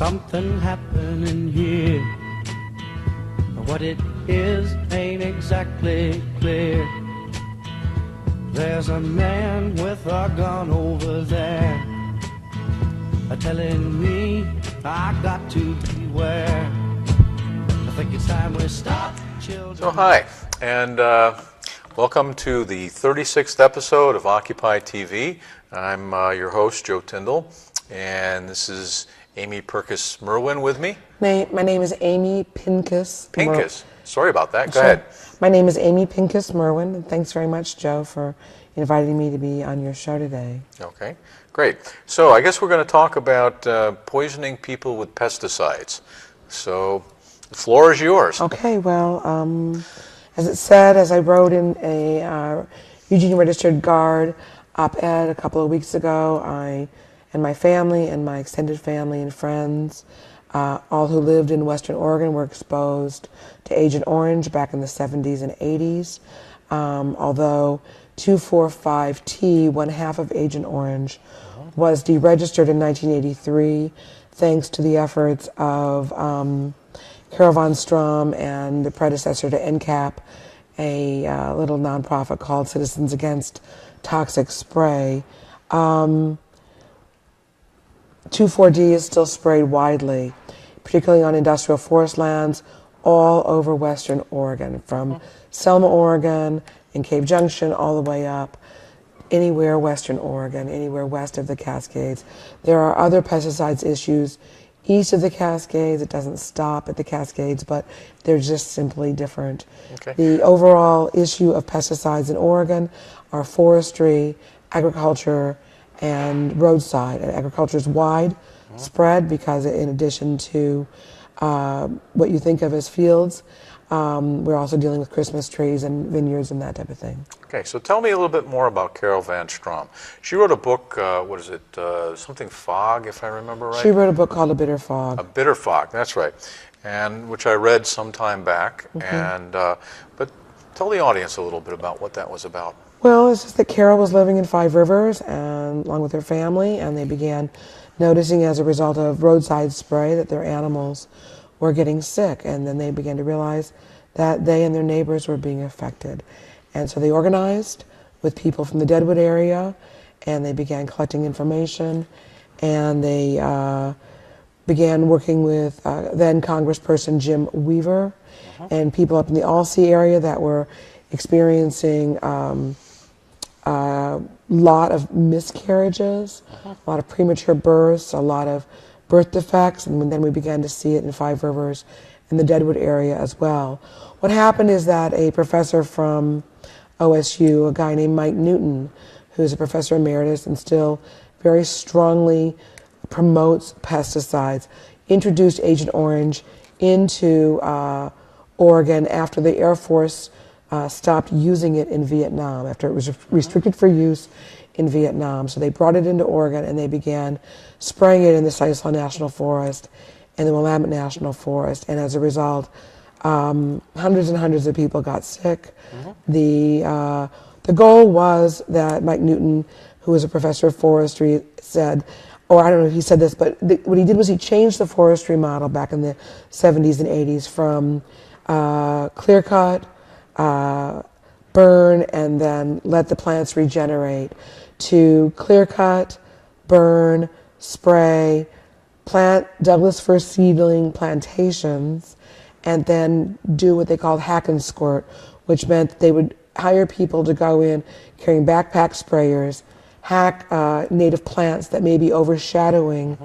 something happening here. What it is ain't exactly clear. There's a man with a gun over there, telling me I got to beware. I think it's time we stop, children. So hi, and welcome to the 36th episode of Occupy TV. I'm your host, Joe Tyndall, and this is Amy Purkis Merwin with me. My name is Amy Pincus. Sorry about that. Go ahead. My name is Amy Pincus Merwin, and thanks very much, Joe, for inviting me to be on your show today. Okay, great. So I guess we're going to talk about poisoning people with pesticides. So the floor is yours. Okay, well, as it said, as I wrote in a Eugene Registered Guard op-ed a couple of weeks ago, I and my family and my extended family and friends, all who lived in Western Oregon, were exposed to Agent Orange back in the 70s and 80s. Although 2,4,5-T, one half of Agent Orange, was deregistered in 1983, thanks to the efforts of Carol von Strom and the predecessor to NCAP, a little nonprofit called Citizens Against Toxic Spray. 2,4-D is still sprayed widely, particularly on industrial forest lands all over Western Oregon, from Selma, Oregon, and Cave Junction all the way up, anywhere Western Oregon, anywhere west of the Cascades. There are other pesticides issues east of the Cascades. It doesn't stop at the Cascades, but they're just simply different. Okay. The overall issue of pesticides in Oregon are forestry, agriculture, and roadside. And agriculture is wide spread because in addition to what you think of as fields, we're also dealing with Christmas trees and vineyards and that type of thing. Okay, so tell me a little bit more about Carol van Strom. She wrote a book, what is it, something Fog, if I remember right? She wrote a book called A Bitter Fog. A Bitter Fog, that's right, and which I read some time back. And but tell the audience a little bit about what that was about. Well, it's just that Carol was living in Five Rivers and along with her family, and they began noticing as a result of roadside spray that their animals were getting sick, and then they began to realize that they and their neighbors were being affected. And so they organized with people from the Deadwood area, and they began collecting information, and they began working with then Congressperson Jim Weaver and people up in the Alsea area that were experiencing a lot of miscarriages, a lot of premature births, a lot of birth defects, and then we began to see it in Five Rivers in the Deadwood area as well. What happened is that a professor from OSU, a guy named Mike Newton, who's a professor emeritus and still very strongly promotes pesticides, introduced Agent Orange into Oregon after the Air Force stopped using it in Vietnam, after it was restricted for use in Vietnam. So they brought it into Oregon and they began spraying it in the Sisola National Forest and the Willamette National Forest. And as a result, hundreds and hundreds of people got sick. The goal was that Mike Newton, who was a professor of forestry, said, or I don't know if he said this, but what he did was he changed the forestry model back in the 70s and 80s from clear cut, burn, and then let the plants regenerate, to clear cut, burn, spray, plant Douglas fir seedling plantations, and then do what they called hack and squirt, which meant they would hire people to go in carrying backpack sprayers, hack native plants that may be overshadowing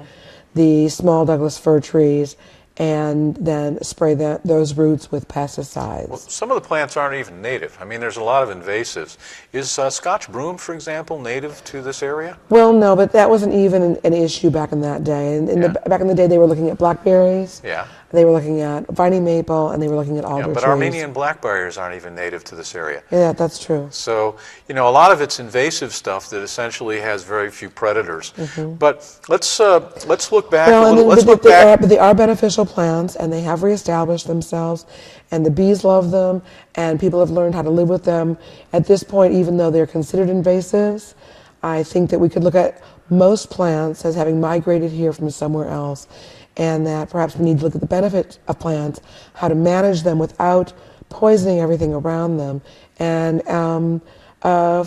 the small Douglas fir trees, and then spray those roots with pesticides. Well, some of the plants aren't even native. I mean, there's a lot of invasives. Is Scotch broom, for example, native to this area? Well, no, but that wasn't even an issue back in that day. Back in the day, they were looking at blackberries. Yeah. They were looking at vining maple, and they were looking at alder Yeah, but trees. Armenian blackberries aren't even native to this area. Yeah, that's true. So, you know, a lot of it's invasive stuff that essentially has very few predators. But let's look back a little. Let's look back. But they are beneficial plants, and they have reestablished themselves, and the bees love them, and people have learned how to live with them. At this point, even though they're considered invasives, I think that we could look at most plants as having migrated here from somewhere else. and that perhaps we need to look at the benefits of plants, how to manage them without poisoning everything around them, and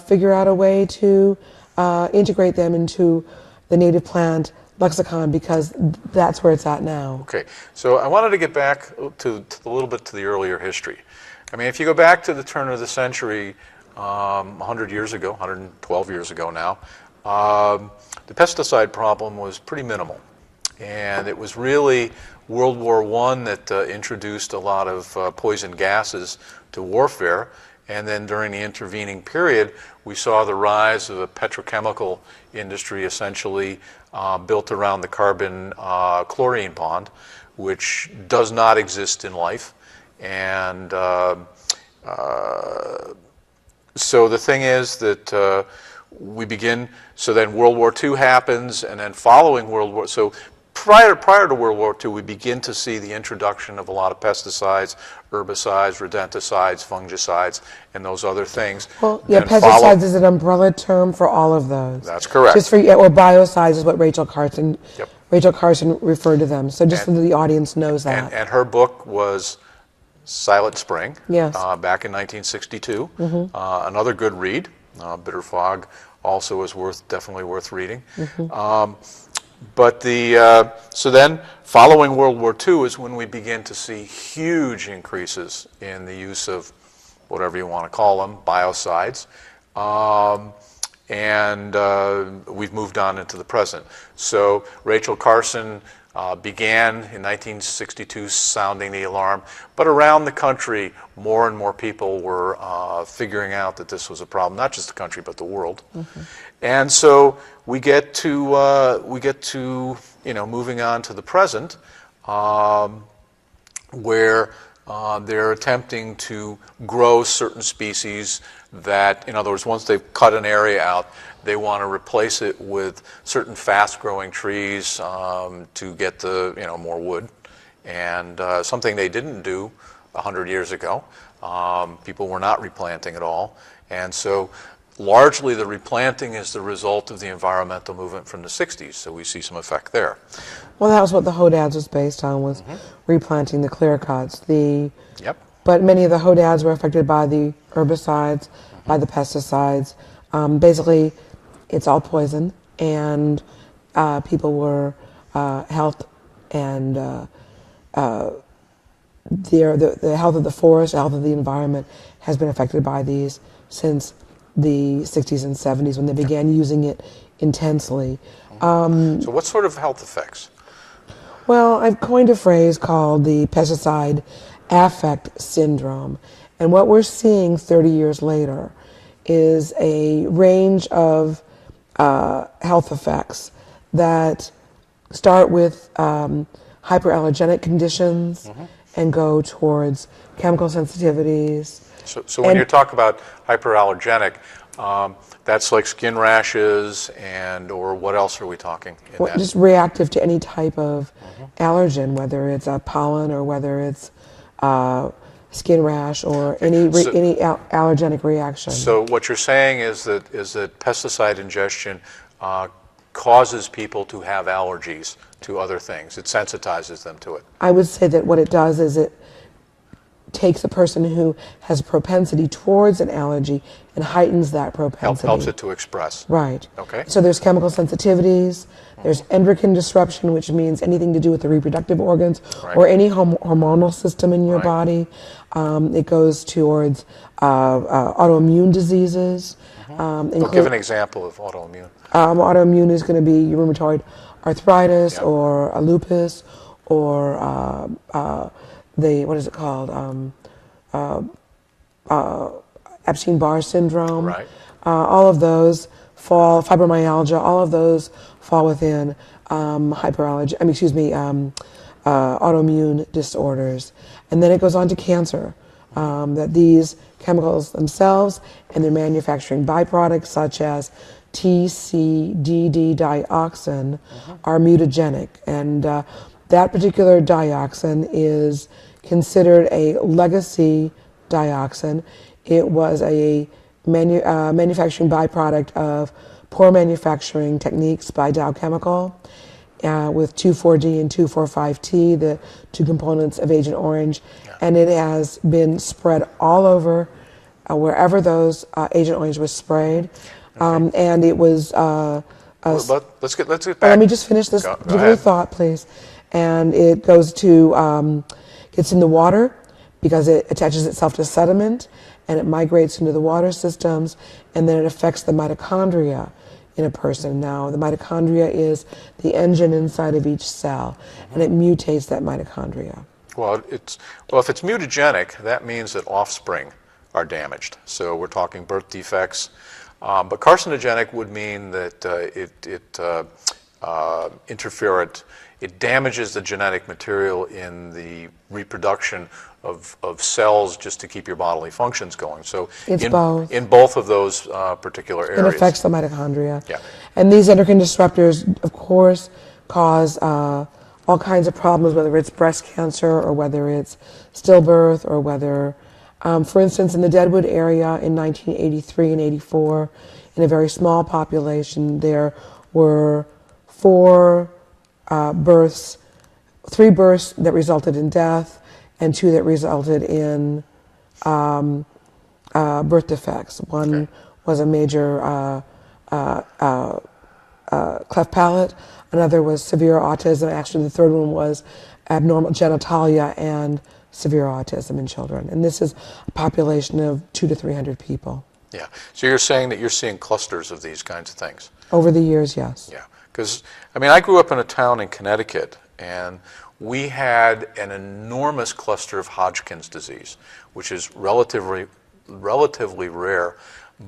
figure out a way to integrate them into the native plant lexicon, because that's where it's at now. Okay, so I wanted to get back to a little bit to the earlier history. I mean, if you go back to the turn of the century, 100 years ago, 112 years ago now, the pesticide problem was pretty minimal. And it was really World War I that introduced a lot of poison gases to warfare. And then during the intervening period, we saw the rise of a petrochemical industry essentially built around the carbon chlorine bond, which does not exist in life. And so the thing is that we begin, so then World War II happens, and then following World War, so prior to World War II, we begin to see the introduction of a lot of pesticides, herbicides, rodenticides, fungicides, and those other things. Well, yeah, pesticides is an umbrella term for all of those. That's correct. Just for, or biocides is what Rachel Carson Yep. referred to them. So just so that the audience knows that. And her book was Silent Spring, yes. Back in 1962. Another good read. Bitter Fog also is definitely worth reading. But so then, following World War II is when we begin to see huge increases in the use of whatever you want to call them, biocides, and we've moved on into the present. So Rachel Carson began in 1962 sounding the alarm, but around the country, more and more people were figuring out that this was a problem, not just the country, but the world. And so we get to moving on to the present, where they're attempting to grow certain species that, in other words, once they've cut an area out, they want to replace it with certain fast-growing trees to get the more wood, and something they didn't do 100 years ago. People were not replanting at all, and so largely the replanting is the result of the environmental movement from the 60s, so we see some effect there. Well, that was what the Hodads was based on, was replanting the clear cuts. Yep. But many of the Hodads were affected by the herbicides, by the pesticides. Basically, it's all poison, and people were health and the health of the forest, the health of the environment has been affected by these since the 60s and 70s when they began using it intensely. So what sort of health effects? Well, I've coined a phrase called the pesticide affect syndrome. And what we're seeing 30 years later is a range of health effects that start with hyperallergenic conditions and go towards chemical sensitivities. So when you talk about hyperallergenic, that's like skin rashes or what else are we talking? Just reactive to any type of allergen, whether it's a pollen or whether it's skin rash or any allergenic reaction. So what you're saying is that pesticide ingestion causes people to have allergies to other things. It sensitizes them to it. I would say that what it does is it takes a person who has a propensity towards an allergy and heightens that propensity. Helps it to express. Right. Okay. So there's chemical sensitivities, there's endocrine disruption, which means anything to do with the reproductive organs or any hormonal system in your body. It goes towards autoimmune diseases. Give an example of autoimmune. Autoimmune is going to be rheumatoid arthritis or a lupus or what is it called? Epstein-Barr syndrome. Right. All of those fibromyalgia, all of those fall within autoimmune disorders. And then it goes on to cancer, that these chemicals themselves and their manufacturing byproducts, such as TCDD dioxin, are mutagenic. And that particular dioxin is considered a legacy dioxin. It was a manufacturing byproduct of poor manufacturing techniques by Dow Chemical. with 2,4-D and 2,4,5-T, the two components of Agent Orange, and it has been spread all over wherever those Agent Orange was sprayed, and it was. Let's get back. Let me just finish this particular thought, please. And it goes to, it's in the water because it attaches itself to sediment and it migrates into the water systems, and then it affects the mitochondria in a person. Now, the mitochondria is the engine inside of each cell, and it mutates that mitochondria. Well, if it's mutagenic, that means that offspring are damaged. So we're talking birth defects. But carcinogenic would mean that it damages the genetic material in the reproduction of cells just to keep your bodily functions going. So it's both. In both of those particular areas. It affects the mitochondria. Yeah. And these endocrine disruptors, of course, cause all kinds of problems, whether it's breast cancer or whether it's stillbirth or whether, for instance, in the Deadwood area in 1983 and 84, in a very small population, there were 3 births that resulted in death and 2 that resulted in birth defects. One was a major cleft palate, another was severe autism. Actually, the third one was abnormal genitalia and severe autism in children. And this is a population of 200 to 300 people. Yeah. So you're saying that you're seeing clusters of these kinds of things? Over the years, yes. Yeah. Because, I mean, I grew up in a town in Connecticut, and we had an enormous cluster of Hodgkin's disease, which is relatively rare,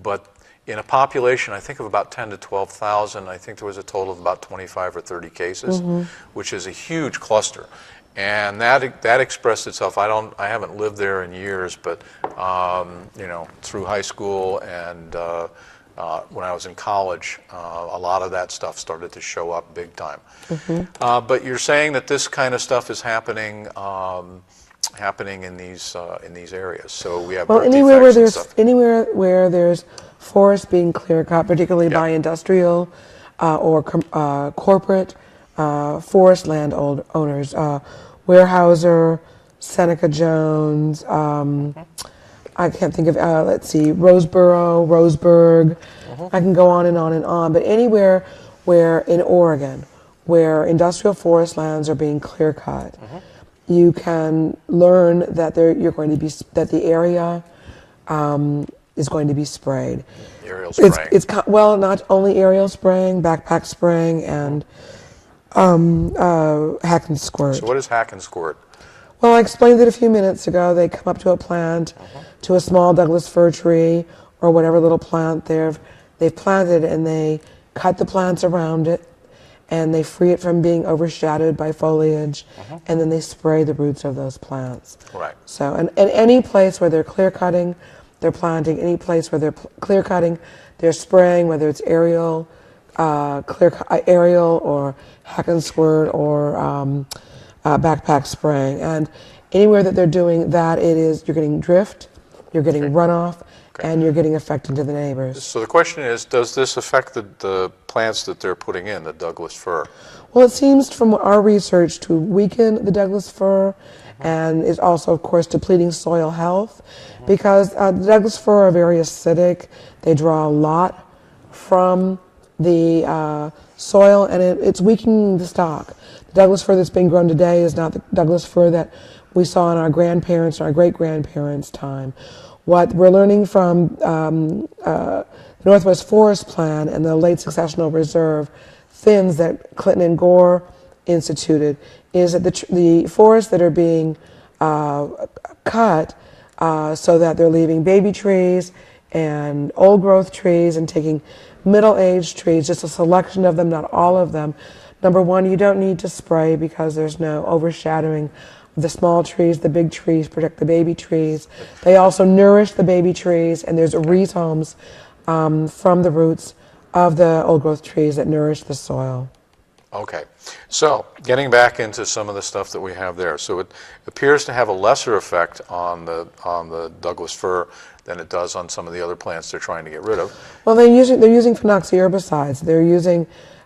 but in a population, I think, of about 10 to 12,000, I think there was a total of about 25 or 30 cases, which is a huge cluster. And that expressed itself. I haven't lived there in years, but through high school and when I was in college, a lot of that stuff started to show up big time. But you're saying that this kind of stuff is happening in these areas. So we have anywhere where there's forest being clear cut, particularly by industrial or corporate forest land owners, Weyerhaeuser, Seneca Jones, I can't think of, Roseboro, Roseburg, I can go on and on and on, but anywhere where in Oregon, where industrial forest lands are being clear cut, you can learn that the area is going to be sprayed. Aerial spraying. It's not only aerial spraying, backpack spraying, and hack and squirt. So what is hack and squirt? Well, I explained it a few minutes ago. They come up to a plant, to a small Douglas fir tree, or whatever little plant they've planted, and they cut the plants around it, and they free it from being overshadowed by foliage, and then they spray the roots of those plants. Right. So, and any place where they're clear cutting, they're planting. Any place where they're clear cutting, they're spraying, whether it's aerial or hack and squirt or backpack spraying. And anywhere that they're doing that, you're getting drift, you're getting runoff, and you're getting effect into the neighbors. So the question is, does this affect the plants that they're putting in, the Douglas fir? Well, it seems from our research to weaken the Douglas fir, and is also, of course, depleting soil health, because the Douglas fir are very acidic. They draw a lot from the soil, and it's weakening the stock. The Douglas fir that's being grown today is not the Douglas fir that we saw in our grandparents' and our great-grandparents' time. What we're learning from the Northwest Forest Plan and the late successional reserve thins that Clinton and Gore instituted is that the forests that are being cut so that they're leaving baby trees and old growth trees and taking middle-aged trees, just a selection of them, not all of them. Number one, you don't need to spray because there's no overshadowing of the small trees. The big trees protect the baby trees. They also nourish the baby trees, and there's rhizomes from the roots of the old growth trees that nourish the soil. Okay, so getting back into some of the stuff that we have there. So it appears to have a lesser effect on the Douglas fir than it does on some of the other plants they're trying to get rid of. Well, they're using phenoxyherbicides. They're using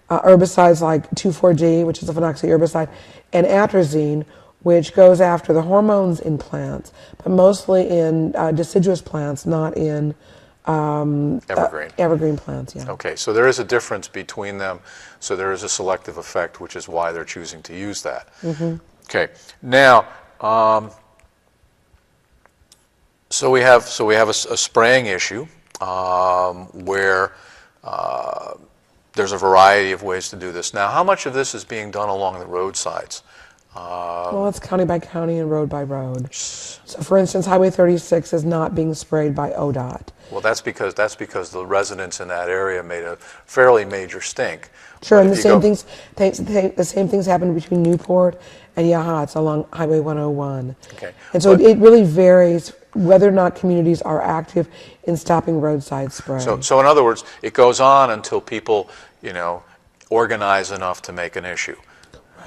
herbicides like 2,4-D, which is a phenoxy herbicide, and atrazine, which goes after the hormones in plants, but mostly in deciduous plants, not in evergreen plants. Yeah. Okay, so there is a difference between them. So there is a selective effect, which is why they're choosing to use that. Okay, now, so we have a spraying issue where there's a variety of ways to do this. Now, how much of this is being done along the roadsides? Well, it's county by county and road by road. So, for instance, Highway 36 is not being sprayed by ODOT. Well, that's because the residents in that area made a fairly major stink. Sure, But and if the you same things happen between Newport and Yahats along Highway 101. Okay, And so it really varies whether or not communities are active in stopping roadside spray. So in other words, it goes on until people, organize enough to make an issue.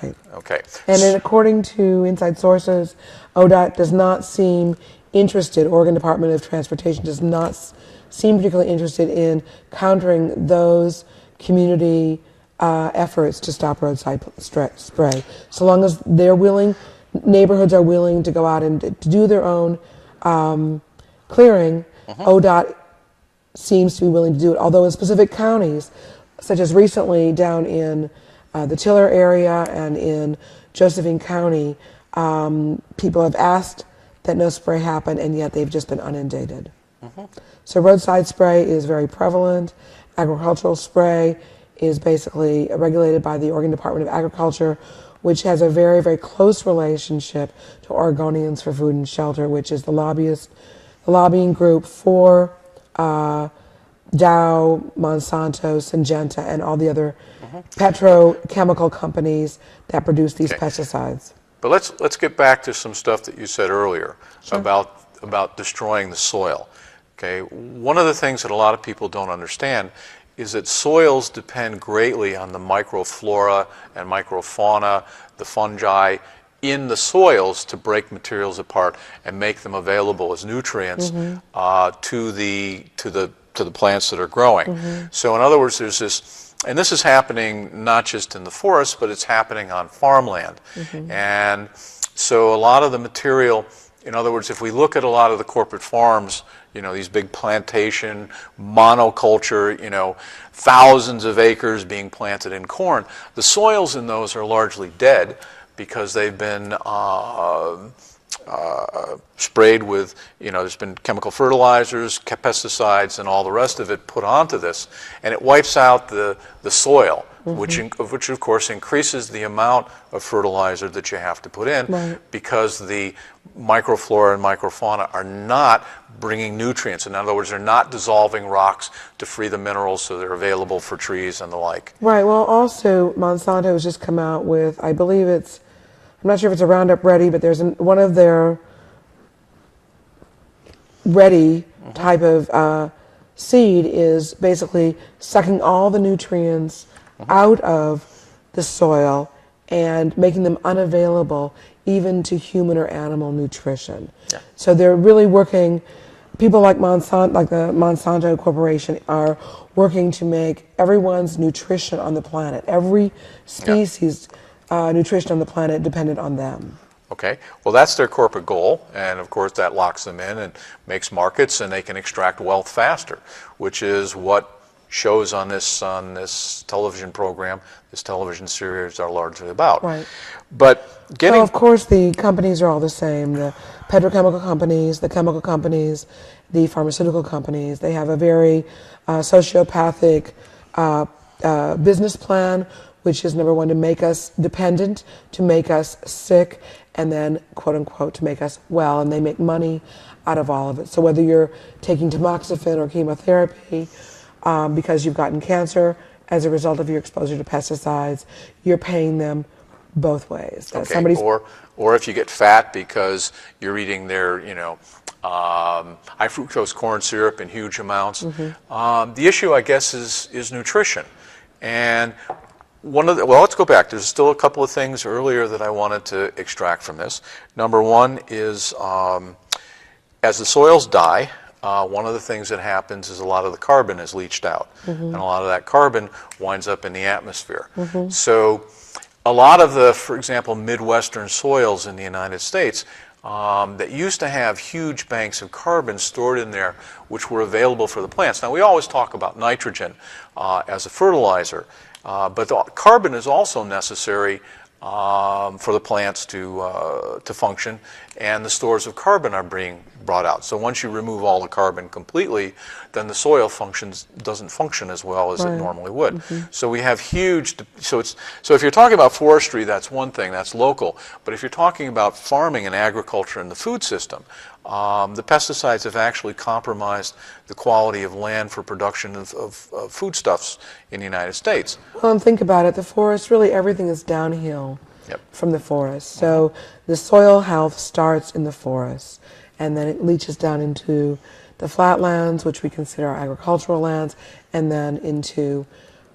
Right. Okay. And then according to inside sources, ODOT does not seem interested, Oregon Department of Transportation does not seem particularly interested in countering those community efforts to stop roadside spray. So long as they're willing, neighborhoods are willing to go out and to do their own clearing, ODOT seems to be willing to do it. Although in specific counties, such as recently down in the Tiller area and in Josephine County, people have asked that no spray happen, and yet they've just been inundated. So roadside spray is very prevalent. Agricultural spray is basically regulated by the Oregon Department of Agriculture, which has a very, very close relationship to Oregonians for Food and Shelter, which is the lobbying group for Dow, Monsanto, Syngenta, and all the other petrochemical companies that produce these pesticides. But let's get back to some stuff that you said earlier about destroying the soil. Okay, one of the things that a lot of people don't understand is that soils depend greatly on the microflora and microfauna, the fungi in the soils to break materials apart and make them available as nutrients to the plants that are growing. So in other words, there's this, and this is happening not just in the forest, but it's happening on farmland. And so a lot of the material, in other words, if we look at a lot of the corporate farms, these big plantation, monoculture, thousands of acres being planted in corn, the soils in those are largely dead because they've been sprayed with, there's been chemical fertilizers, pesticides, and all the rest of it put onto this, and it wipes out the soil, which of course increases the amount of fertilizer that you have to put in because the microflora and microfauna are not bringing nutrients. In other words, they're not dissolving rocks to free the minerals so they're available for trees and the like. Right. Well, also Monsanto has just come out with, I believe I'm not sure if it's a Roundup Ready, but there's one of their Ready type of seed is basically sucking all the nutrients out of the soil and making them unavailable even to human or animal nutrition. So they're really working, people like Monsanto, like the Monsanto Corporation, are working to make everyone's nutrition on the planet, every species nutrition on the planet dependent on them. Okay, well that's their corporate goal, and of course that locks them in and makes markets, and they can extract wealth faster, which is what shows on this television program, this television series are largely about. Right. But getting... So of course the companies are all the same, the petrochemical companies, the chemical companies, the pharmaceutical companies. They have a very sociopathic business plan, which is number one, to make us dependent, to make us sick, and then, quote unquote, to make us well, and they make money out of all of it. So whether you're taking tamoxifen or chemotherapy because you've gotten cancer as a result of your exposure to pesticides, you're paying them both ways. Okay, or if you get fat because you're eating their, high fructose corn syrup in huge amounts. The issue, I guess, is nutrition. And let's go back. There's still a couple of things earlier that I wanted to extract from this. Number one is as the soils die, one of the things that happens is a lot of the carbon is leached out, and a lot of that carbon winds up in the atmosphere. So a lot of the, for example, Midwestern soils in the United States that used to have huge banks of carbon stored in there, which were available for the plants. Now, we always talk about nitrogen as a fertilizer, but the carbon is also necessary for the plants to function, and the stores of carbon are being brought out. So once you remove all the carbon completely, then the soil doesn't function as well as it normally would. So we have huge. So if you're talking about forestry, that's one thing, that's local. But if you're talking about farming and agriculture and the food system, the pesticides have actually compromised the quality of land for production of foodstuffs in the United States. Well, and think about it, the forest, really everything is downhill from the forest. So the soil health starts in the forest, and then it leaches down into the flatlands, which we consider our agricultural lands, and then into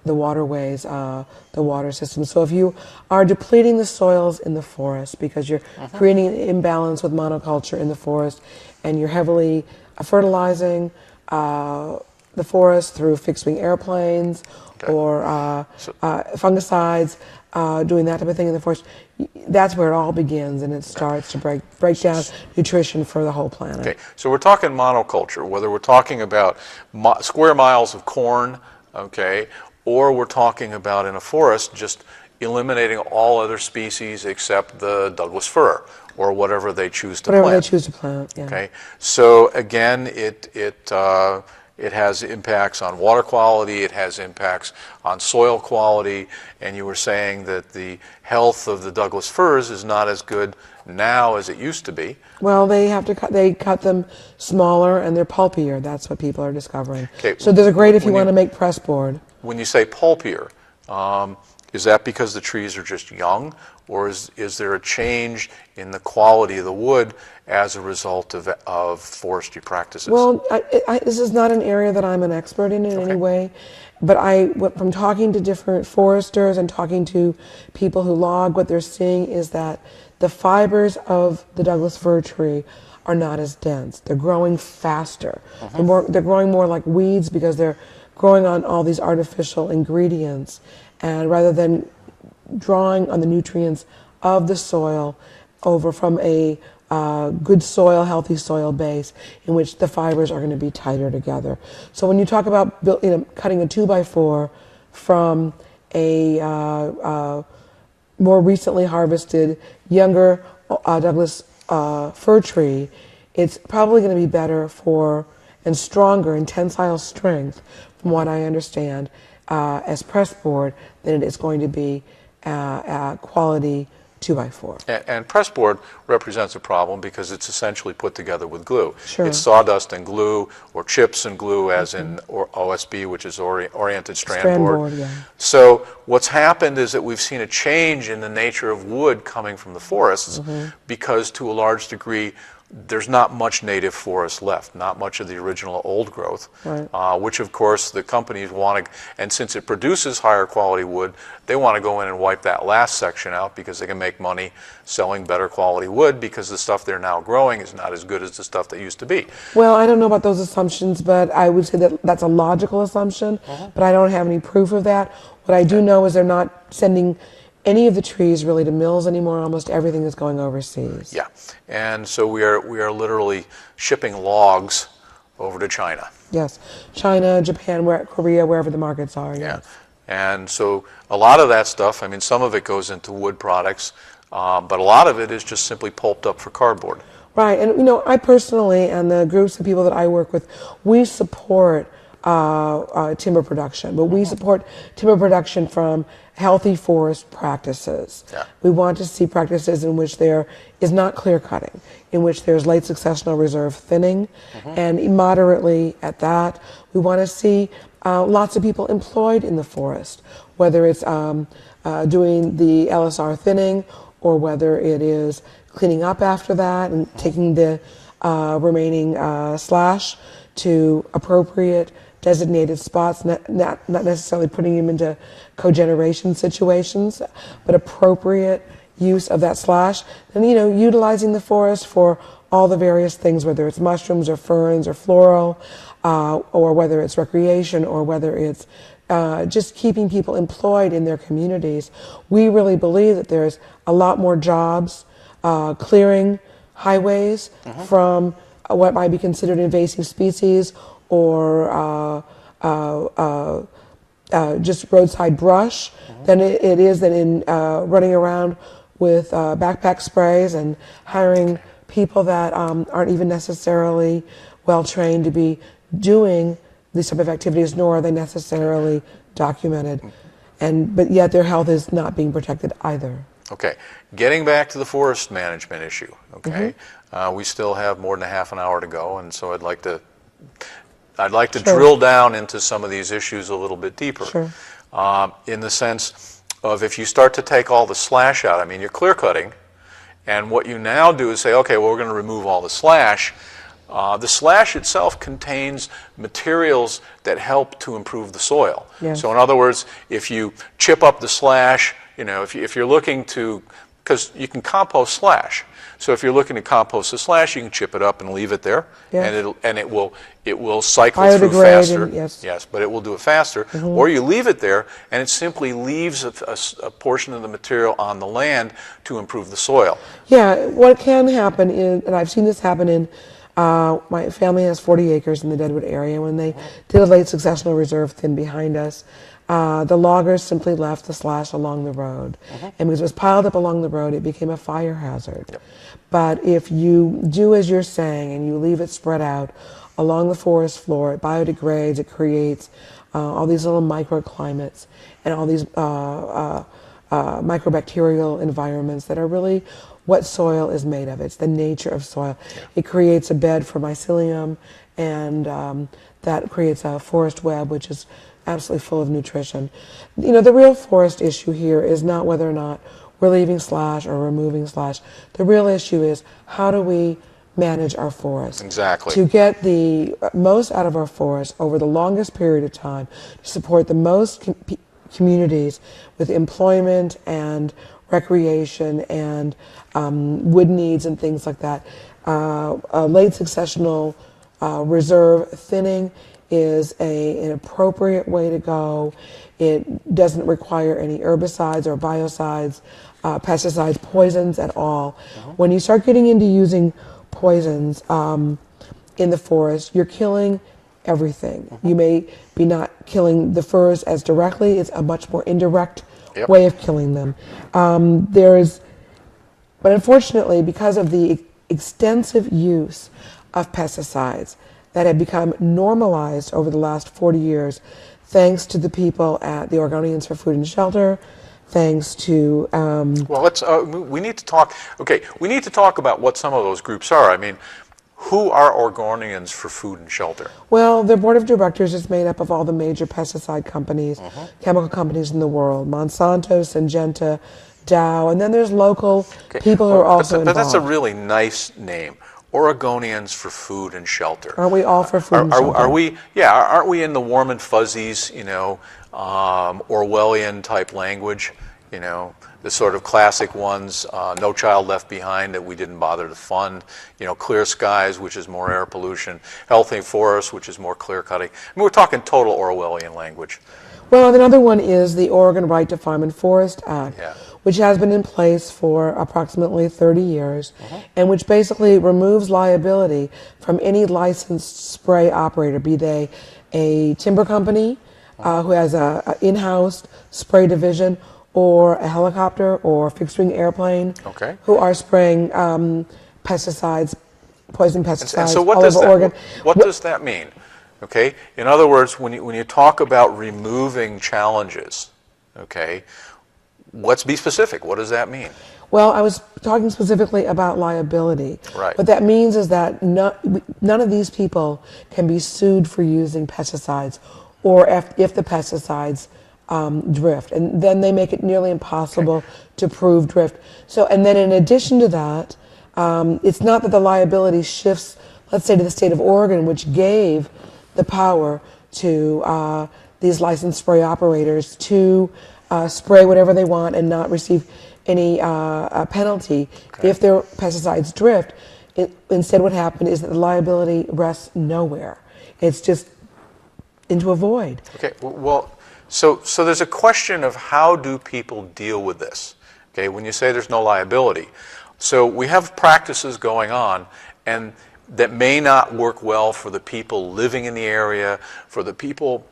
the waterways, the water system. So if you are depleting the soils in the forest because you're creating an imbalance with monoculture in the forest, and you're heavily fertilizing the forest through fixed-wing airplanes or fungicides, doing that type of thing in the forest, that's where it all begins, and it starts to break down nutrition for the whole planet. Okay, so we're talking monoculture, whether we're talking about square miles of corn, okay, or we're talking about in a forest just eliminating all other species except the Douglas fir or whatever they choose to plant. Whatever they choose to plant, yeah. Okay, so again, it has impacts on water quality, it has impacts on soil quality, and you were saying that the health of the Douglas firs is not as good now as it used to be. Well, they cut them smaller and they're pulpier. That's what people are discovering. Okay. So they're great if you want to make press board. When you say pulpier, is that because the trees are just young, or is there a change in the quality of the wood as a result of forestry practices? Well, this is not an area that I'm an expert in any way, but from talking to different foresters and talking to people who log, what they're seeing is that the fibers of the Douglas fir tree are not as dense. They're growing faster. They're growing more like weeds because they're growing on all these artificial ingredients, and rather than drawing on the nutrients of the soil over from a good soil, healthy soil base in which the fibers are going to be tighter together. So when you talk about cutting a 2x4 from a more recently harvested younger Douglas fir tree, it's probably going to be better and stronger in tensile strength, from what I understand, as press board than it is going to be quality 2x4. And press board represents a problem because it's essentially put together with glue. Sure. It's sawdust and glue, or chips and glue, as in OSB, which is oriented strand board. Yeah. So what's happened is that we've seen a change in the nature of wood coming from the forests because, to a large degree, there's not much native forest left, not much of the original old growth, which of course the companies want to, and since it produces higher quality wood, they want to go in and wipe that last section out because they can make money selling better quality wood because the stuff they're now growing is not as good as the stuff that used to be. Well, I don't know about those assumptions, but I would say that that's a logical assumption, but I don't have any proof of that. What I do know is they're not sending any of the trees really to mills anymore. Almost everything is going overseas. Yeah, and so we are literally shipping logs over to China. Yes, China, Japan, Korea, wherever the markets are. Yes. Yeah, and so a lot of that stuff, I mean, some of it goes into wood products, but a lot of it is just simply pulped up for cardboard. Right, and I personally, and the groups of people that I work with, we support timber production, but we support timber production from healthy forest practices. Yeah. We want to see practices in which there is not clear cutting, in which there's late successional reserve thinning, and moderately at that. We want to see lots of people employed in the forest, whether it's doing the LSR thinning or whether it is cleaning up after that and taking the remaining slash to appropriate designated spots, not necessarily putting them into cogeneration situations, but appropriate use of that slash, then, utilizing the forest for all the various things, whether it's mushrooms or ferns or floral, or whether it's recreation, or whether it's just keeping people employed in their communities. We really believe that there's a lot more jobs clearing highways from what might be considered invasive species, or just roadside brush, than it is than in running around with backpack sprays and hiring people that aren't even necessarily well trained to be doing these type of activities, nor are they necessarily documented, but yet their health is not being protected either. Okay, getting back to the forest management issue. Okay, we still have more than a half an hour to go, and so I'd like to drill down into some of these issues a little bit deeper. Sure. In the sense of, if you start to take all the slash out, I mean, you're clear cutting, and what you now do is say, okay, well, we're going to remove all the slash. The slash itself contains materials that help to improve the soil. Yes. So in other words, if you chip up the slash, if you're looking to, because you can compost slash. So if you're looking to compost the slash, you can chip it up and leave it there, yes. and it will cycle through faster. Yes, but it will do it faster. Or you leave it there, and it simply leaves a portion of the material on the land to improve the soil. Yeah, what can happen is, and I've seen this happen in, my family has 40 acres in the Deadwood area. When they did a late successional reserve thin behind us, the loggers simply left the slash along the road. And because it was piled up along the road, it became a fire hazard. Yep. But if you do as you're saying and you leave it spread out along the forest floor, it biodegrades, it creates all these little microclimates and all these microbacterial environments that are really what soil is made of. It's the nature of soil. Yeah. It creates a bed for mycelium, and that creates a forest web, which is absolutely full of nutrition. The real forest issue here is not whether or not we're leaving slash or removing slash. The real issue is, how do we manage our forest? Exactly. To get the most out of our forest over the longest period of time, to support the most communities with employment and recreation and wood needs and things like that. A late successional reserve thinning is an appropriate way to go. It doesn't require any herbicides or biocides, pesticides, poisons at all. When you start getting into using poisons in the forest, you're killing everything. You may be not killing the firs as directly. It's a much more indirect way of killing them. But unfortunately, because of the extensive use of pesticides that have become normalized over the last 40 years, thanks to the people at the Oregonians for Food and Shelter, thanks to... well, let's, we need to talk, we need to talk about what some of those groups are. I mean, who are Oregonians for Food and Shelter? Well, their board of directors is made up of all the major pesticide companies, chemical companies in the world: Monsanto, Syngenta, Dow, and then there's local people who are also involved. But that's a really nice name. Oregonians for Food and Shelter. Aren't we all for food and shelter? Are we? Yeah. Aren't we in the warm and fuzzies? Orwellian type language. The sort of classic ones. No Child Left Behind, that we didn't bother to fund. Clear Skies, which is more air pollution. Healthy Forests, which is more clear cutting. I mean, we're talking total Orwellian language. Well, another one is the Oregon Right to Farm and Forest Act, which has been in place for approximately 30 years, and which basically removes liability from any licensed spray operator, be they a timber company who has an in-house spray division, or a helicopter or fixed-wing airplane who are spraying pesticides, poison pesticides, and so all over Oregon. What does that mean? Okay. In other words, when you talk about removing challenges, let's be specific. What does that mean? Well, I was talking specifically about liability. Right. What that means is that none of these people can be sued for using pesticides, or if the pesticides drift, and then they make it nearly impossible to prove drift. So, and then in addition to that, it's not that the liability shifts, let's say, to the state of Oregon, which gave the power to these licensed spray operators to spray whatever they want and not receive penalty if their pesticides drift. Instead, what happened is that the liability rests nowhere. It's just into a void. Okay, well, so there's a question of how do people deal with this? Okay, when you say there's no liability. So we have practices going on and that may not work well for the people living in the area, for the people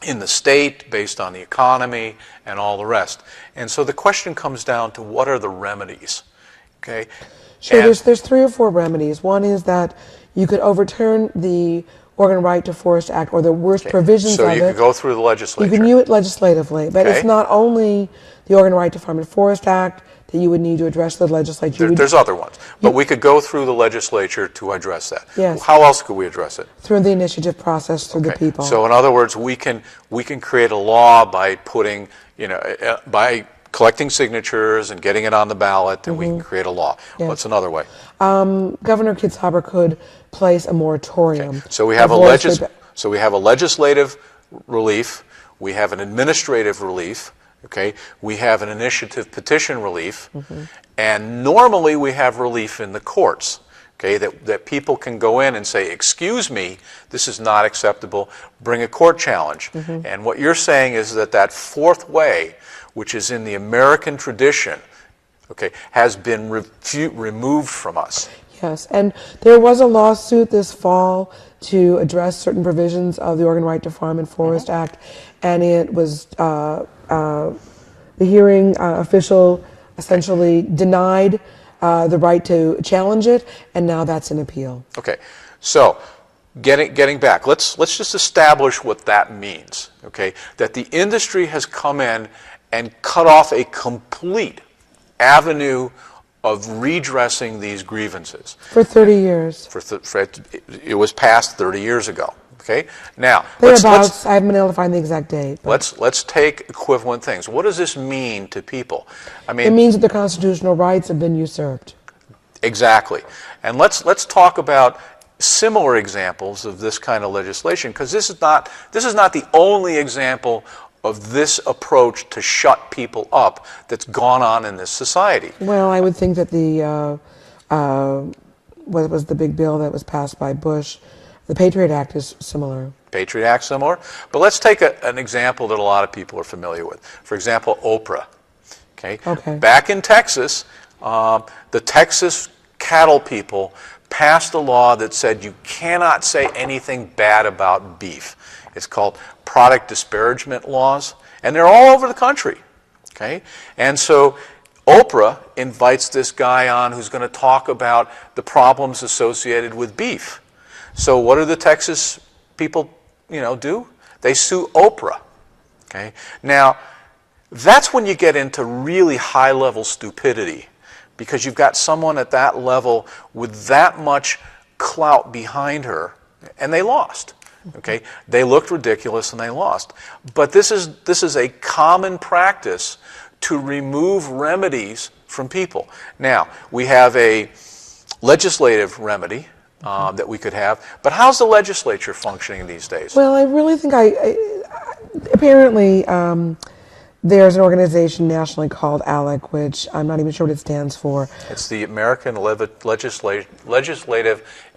in the state based on the economy and all the rest. And so the question comes down to what are the remedies? Okay? Sure, there's 3 or 4 remedies. One is that you could overturn the Oregon Right to Forest Act or the worst provisions of it. So you could go through the legislature. You can use it legislatively, but it's not only the Oregon Right to Farm and Forest Act that you would need to address the legislature. There's other ones, but we could go through the legislature to address that. Yes. How else could we address it? Through the initiative process, through the people. So in other words, we can create a law by putting, by collecting signatures and getting it on the ballot, and we can create a law. Yes. What's another way? Governor Kitzhaber could place a moratorium. Okay. So we have a legislative relief, we have an administrative relief, okay? We have an initiative petition relief, and normally we have relief in the courts, okay? That people can go in and say, excuse me, this is not acceptable, bring a court challenge. And what you're saying is that 4th way, which is in the American tradition, okay, has been removed from us. Yes, and there was a lawsuit this fall to address certain provisions of the Oregon Right to Farm and Forest Act, and it was the hearing official essentially denied the right to challenge it, and now that's an appeal. Okay, so getting back, let's just establish what that means. Okay, that the industry has come in and cut off a complete avenue of redressing these grievances. For 30 years. It was passed 30 years ago. Okay. Now, I haven't been able to find the exact date. Let's take equivalent things. What does this mean to people? I mean, it means that their constitutional rights have been usurped. Exactly. And let's talk about similar examples of this kind of legislation, because this is not the only example of this approach to shut people up that's gone on in this society. Well, I would think that what was the big bill that was passed by Bush, the Patriot Act is similar. Patriot Act similar? But let's take an example that a lot of people are familiar with. For example, Oprah. Okay. Back in Texas, the Texas cattle people passed a law that said you cannot say anything bad about beef. It's called product disparagement laws, and they're all over the country. Okay? And so Oprah invites this guy on who's going to talk about the problems associated with beef. So what do the Texas people, do? They sue Oprah. Okay? Now, that's when you get into really high-level stupidity, because you've got someone at that level with that much clout behind her, and they lost. Okay, they looked ridiculous and they lost. But this is a common practice to remove remedies from people. Now, we have a legislative remedy that we could have, but how's the legislature functioning these days? Well, I really think apparently there's an organization nationally called ALEC, which I'm not even sure what it stands for. It's the American Legislative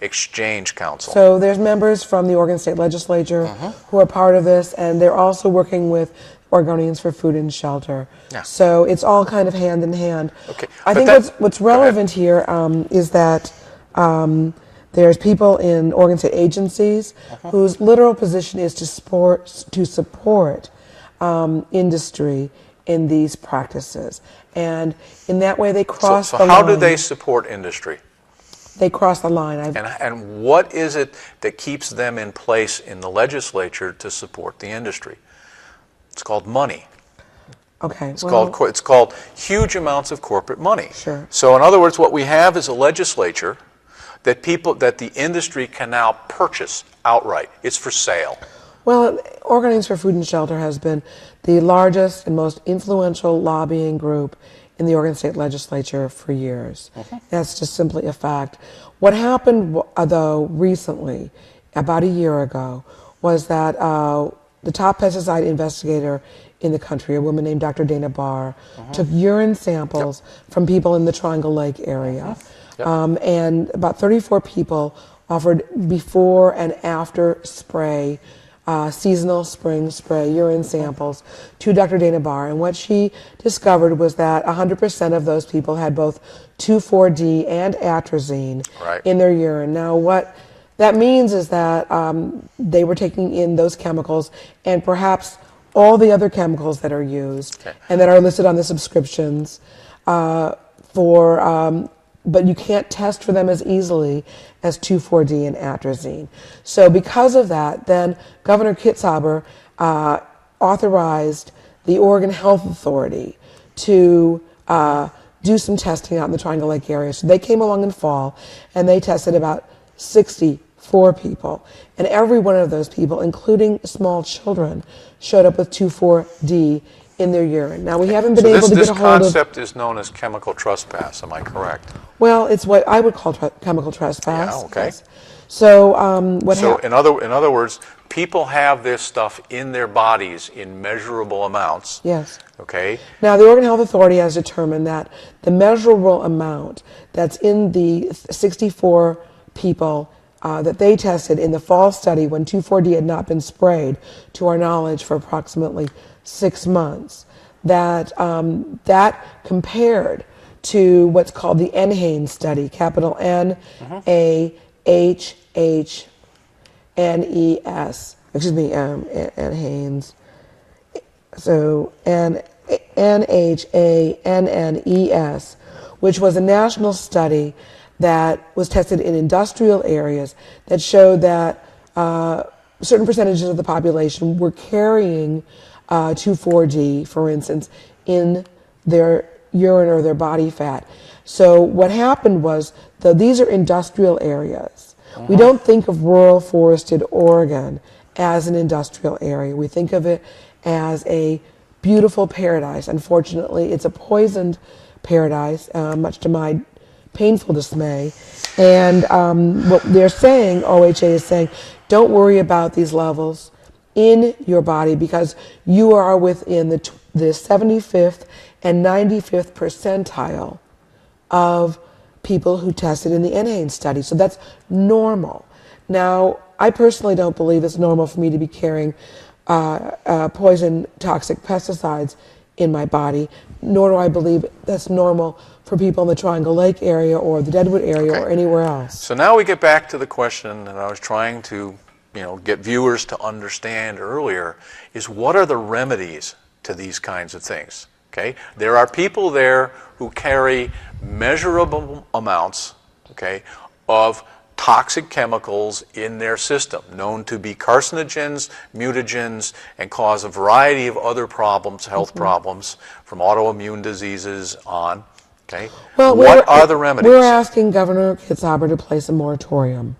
Exchange Council. So there's members from the Oregon State Legislature who are part of this, and they're also working with Oregonians for Food and Shelter. Yeah. So it's all kind of hand in hand. Okay. I think what's relevant here is that there's people in Oregon State agencies whose literal position is to support industry in these practices, and in that way they cross the line. So how do they support industry? They cross the line. And what is it that keeps them in place in the legislature to support the industry? It's called money. Okay. It's called huge amounts of corporate money. Sure. So in other words, what we have is a legislature that the industry can now purchase outright. It's for sale. Well, Oregonians for Food and Shelter has been the largest and most influential lobbying group in the Oregon State Legislature for years. That's just simply a fact. What happened, though, recently, about a year ago, was that the top pesticide investigator in the country, a woman named Dr. Dana Barr, took urine samples from people in the Triangle Lake area. Yep. And about 34 people offered before and after spray, seasonal spring spray urine samples to Dr. Dana Barr. And what she discovered was that 100% of those people had both 2,4-D and atrazine in their urine. Now, what that means is that they were taking in those chemicals and perhaps all the other chemicals that are used and that are listed on the subscriptions but you can't test for them as easily as 2,4-D and atrazine. So because of that, then Governor Kitzhaber authorized the Oregon Health Authority to do some testing out in the Triangle Lake area. So they came along in fall and they tested about 64 people. And every one of those people, including small children, showed up with 2,4-D in their urine. Now, we haven't been able to get a hold of... This concept is known as chemical trespass, am I correct? Well, it's what I would call chemical trespass. Yeah, okay. Yes. So, in other words, people have this stuff in their bodies in measurable amounts. Yes. Okay. Now, the Oregon Health Authority has determined that the measurable amount that's in the 64 people that they tested in the fall study when 2,4-D had not been sprayed, to our knowledge, for approximately 6 months, that that compared to what's called the NHANES study, capital N-A-H-H-N-E-S, excuse me, NHANES, so N-H-A-N-N-E-S, which was a national study that was tested in industrial areas that showed that certain percentages of the population were carrying 2,4-D, for instance, in their urine or their body fat. So what happened was, though these are industrial areas, we don't think of rural forested Oregon as an industrial area. We think of it as a beautiful paradise. Unfortunately, it's a poisoned paradise, much to my painful dismay. And what they're saying, OHA is saying, don't worry about these levels in your body because you are within the 75th and 95th percentile of people who tested in the NHANES study. So that's normal. Now, I personally don't believe it's normal for me to be carrying poison toxic pesticides in my body, nor do I believe that's normal for people in the Triangle Lake area or the Deadwood area or anywhere else. So now we get back to the question that I was trying to get viewers to understand earlier, is what are the remedies to these kinds of things? Okay, there are people there who carry measurable amounts, of toxic chemicals in their system, known to be carcinogens, mutagens, and cause a variety of other problems, health problems, from autoimmune diseases on. Okay, well, what are the remedies? We're asking Governor Kitzhaber to place a moratorium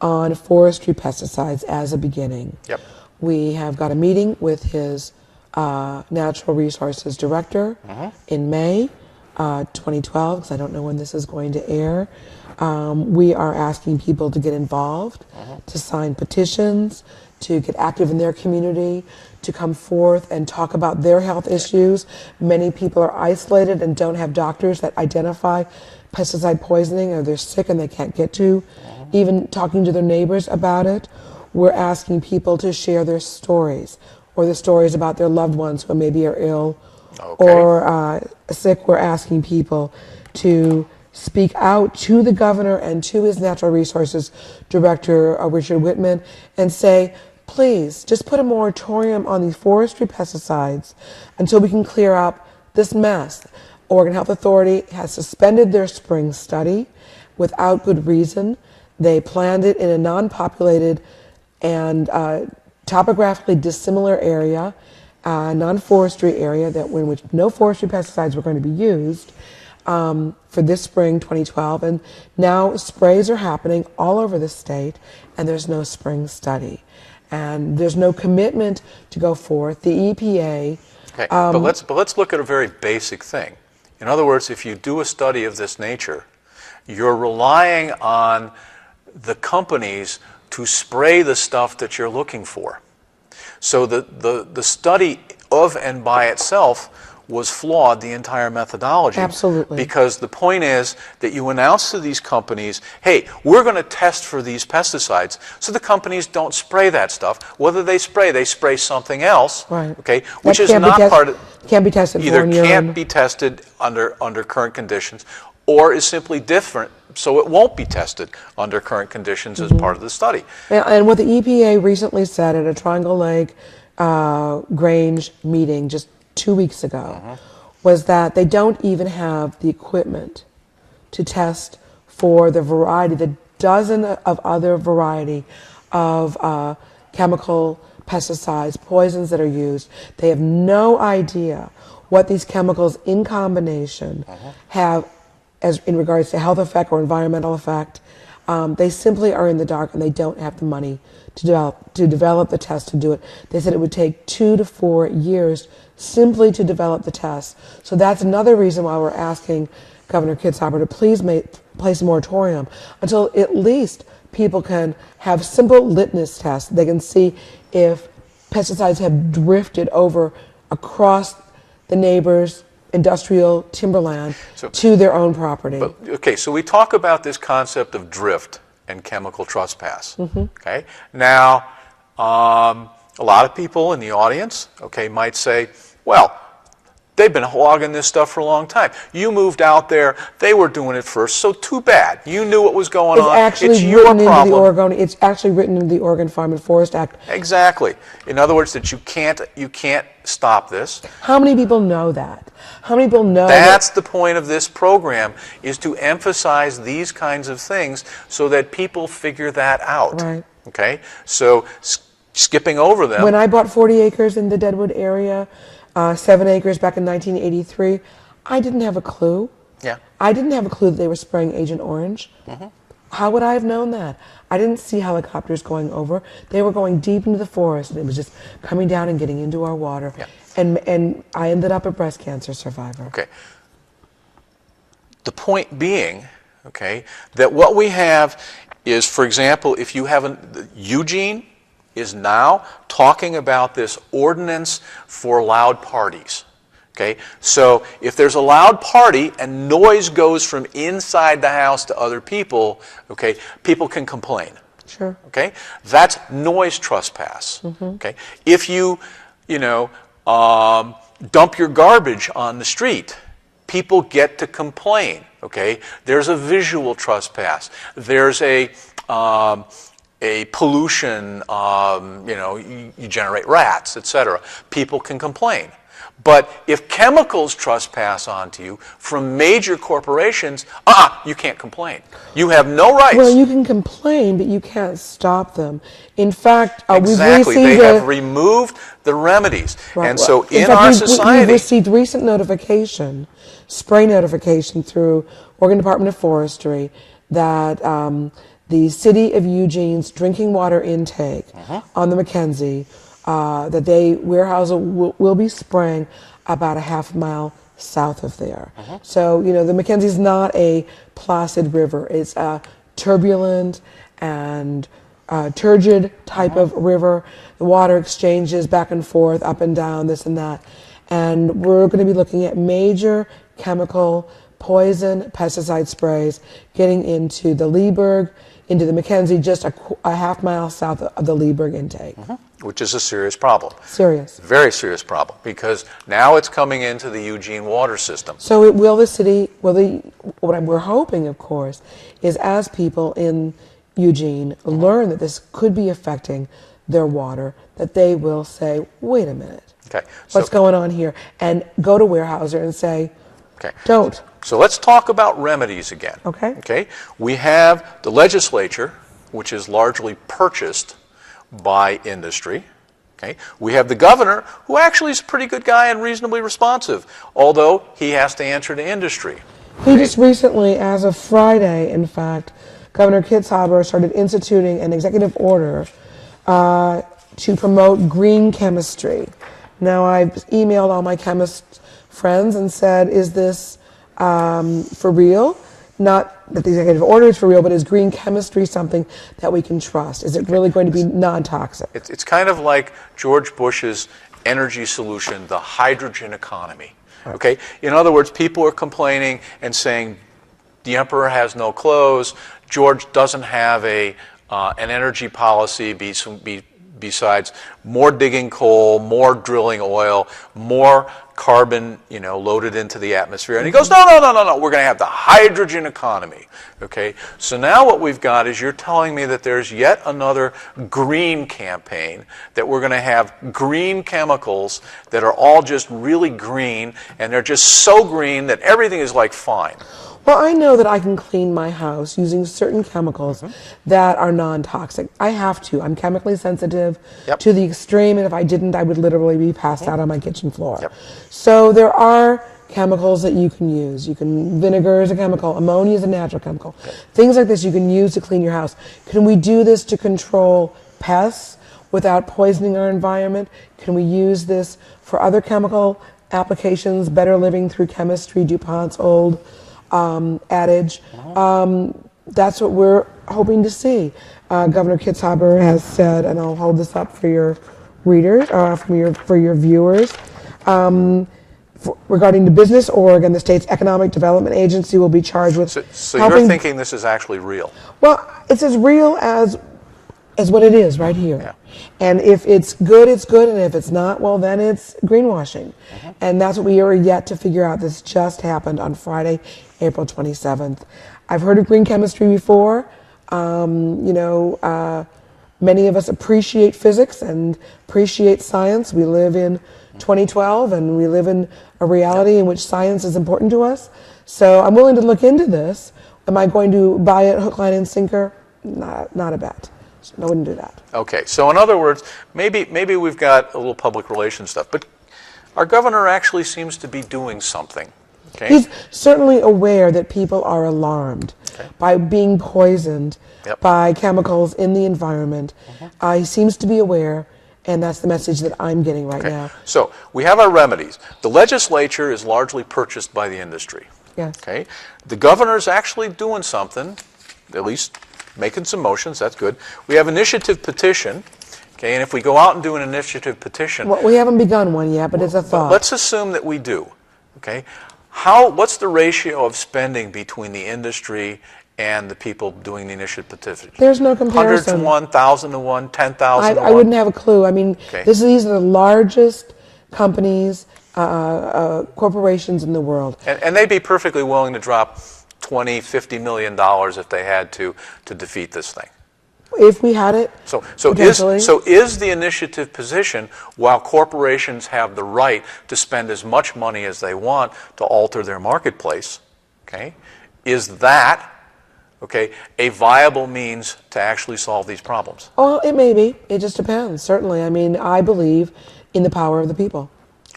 on forestry pesticides as a beginning. Yep. We have got a meeting with his Natural Resources Director in May 2012, because I don't know when this is going to air. We are asking people to get involved, to sign petitions, to get active in their community, to come forth and talk about their health issues. Many people are isolated and don't have doctors that identify pesticide poisoning, or they're sick and they can't get to even talking to their neighbors about it. We're asking people to share their stories, or the stories about their loved ones who maybe are ill or sick. We're asking people to speak out to the governor and to his Natural Resources Director, Richard Whitman, and say, please, just put a moratorium on these forestry pesticides until we can clear up this mess. Oregon Health Authority has suspended their spring study without good reason. They planned it in a non-populated and topographically dissimilar area, non-forestry area, in which no forestry pesticides were going to be used for this spring 2012. And now sprays are happening all over the state, and there's no spring study. And there's no commitment to go forth. The EPA... Okay, but let's look at a very basic thing. In other words, if you do a study of this nature, you're relying on the companies to spray the stuff that you're looking for. So the study of and by itself was flawed, the entire methodology. Absolutely. Because the point is that you announce to these companies, hey, we're going to test for these pesticides, so the companies don't spray that stuff. Whether they spray something else, Right. okay, That which is can't be not part of, can't be tested for either in can't urine. be tested under current conditions, or is simply different, so it won't be tested under current conditions as part of the study. And what the EPA recently said at a Triangle Lake Grange meeting just 2 weeks ago was that they don't even have the equipment to test for the dozen of other variety of chemical pesticides, poisons that are used. They have no idea what these chemicals in combination have as in regards to health effect or environmental effect. They simply are in the dark, and they don't have the money to develop the test to do it. They said it would take 2 to 4 years simply to develop the test. So that's another reason why we're asking Governor Kitzhaber to please place a moratorium until at least people can have simple litmus tests. They can see if pesticides have drifted over across the neighbors' industrial timberland to their own property. But, okay, so we talk about this concept of drift and chemical trespass. Okay, now a lot of people in the audience, okay, might say, well, they've been logging this stuff for a long time. You moved out there; they were doing it first, so too bad. You knew what was going on. Actually it's your problem. It's actually written into the Oregon Farm and Forest Act. Exactly. In other words, that you can't stop this. How many people know that? How many people know That's the point of this program, is to emphasize these kinds of things so that people figure that out. Right. Okay? So skipping over them. When I bought 40 acres in the Deadwood area, 7 acres back in 1983, I didn't have a clue. Yeah. I didn't have a clue that they were spraying Agent Orange. How would I have known that? I didn't see helicopters going over. They were going deep into the forest, and it was just coming down and getting into our water. Yeah. And I ended up a breast cancer survivor. Okay. The point being, okay, that what we have is, for example, if you haven't, Eugene is now talking about this ordinance for loud parties. Okay, so if there's a loud party and noise goes from inside the house to other people, okay, people can complain. Sure. Okay, that's noise trespass. Okay, if you dump your garbage on the street, people get to complain. Okay, there's a visual trespass. There's a pollution. You generate rats, etc. People can complain. But if chemicals trespass onto you from major corporations, you can't complain. You have no rights. Well, you can complain, but you can't stop them. In fact, exactly. we've received they have removed the remedies. Right. And so in in fact, our society... We've received recent notification, spray notification through Oregon Department of Forestry that the city of Eugene's drinking water intake on the McKenzie, that Weyerhaeuser will be spraying about a half mile south of there. So, the McKenzie is not a placid river. It's a turbulent and turgid type of river. The water exchanges back and forth, up and down, this and that. And we're going to be looking at major chemical poison pesticide sprays getting into the Leeburg, into the McKenzie, just a half mile south of the Leeburg intake. Which is a serious problem. Serious. Very serious problem, because now it's coming into the Eugene water system. So what we're hoping, of course, is as people in Eugene learn that this could be affecting their water, that they will say, wait a minute, what's going on here? And go to Weyerhaeuser and say, don't. So let's talk about remedies again. Okay. We have the legislature, which is largely purchased by industry. Okay. We have the governor, who actually is a pretty good guy and reasonably responsive, although he has to answer to industry. He just recently, as of Friday, in fact, Governor Kitzhaber started instituting an executive order to promote green chemistry. Now, I've emailed all my chemist friends and said, is this for real? Not that the executive order is for real, but is green chemistry something that we can trust? Is it really going to be non-toxic? It's kind of like George Bush's energy solution, the hydrogen economy. Okay? In other words, people are complaining and saying the emperor has no clothes, George doesn't have an energy policy besides more digging coal, more drilling oil, more carbon, loaded into the atmosphere. And he goes, no, we're going to have the hydrogen economy. Okay? So now what we've got is you're telling me that there's yet another green campaign, that we're going to have green chemicals that are all just really green, and they're just so green that everything is like fine. Well, I know that I can clean my house using certain chemicals that are non-toxic. I have to. I'm chemically sensitive to the extreme, and if I didn't, I would literally be passed out on my kitchen floor. So there are chemicals that you can use. Vinegar is a chemical, ammonia is a natural chemical. Things like this you can use to clean your house. Can we do this to control pests without poisoning our environment? Can we use this for other chemical applications, better living through chemistry, DuPont's old adage? That's what we're hoping to see. Governor Kitzhaber has said, and I'll hold this up for your readers, for your viewers, regarding the business org and the state's economic development agency will be charged with So you're thinking this is actually real? Well, it's as real as what it is right here. Yeah. And if it's good, it's good, and if it's not, well, then it's greenwashing. And that's what we are yet to figure out. This just happened on Friday, April 27th. I've heard of green chemistry before. Many of us appreciate physics and appreciate science. We live in 2012, and we live in a reality in which science is important to us. So I'm willing to look into this. Am I going to buy it hook, line, and sinker? Not a bet. I wouldn't do that. Okay, so in other words, maybe we've got a little public relations stuff, but our governor actually seems to be doing something. Okay? He's certainly aware that people are alarmed by being poisoned by chemicals in the environment. He seems to be aware, and that's the message that I'm getting right now. So we have our remedies. The legislature is largely purchased by the industry. Yes. Okay? The governor's actually doing something, at least making some motions, that's good. We have initiative petition, okay, and if we go out and do an initiative petition... Well, we haven't begun one yet, but it's a thought. Let's assume that we do, okay? What's the ratio of spending between the industry and the people doing the initiative petition? There's no comparison. 100 to 1, 1,000 to 1, 10,000 to 1? I wouldn't have a clue. I mean, these are the largest companies, corporations in the world. And they'd be perfectly willing to drop $20, $50 million if they had to defeat this thing. If we had it, so is the initiative position, while corporations have the right to spend as much money as they want to alter their marketplace, okay, is that a viable means to actually solve these problems? Well, it may be. It just depends, certainly. I mean, I believe in the power of the people.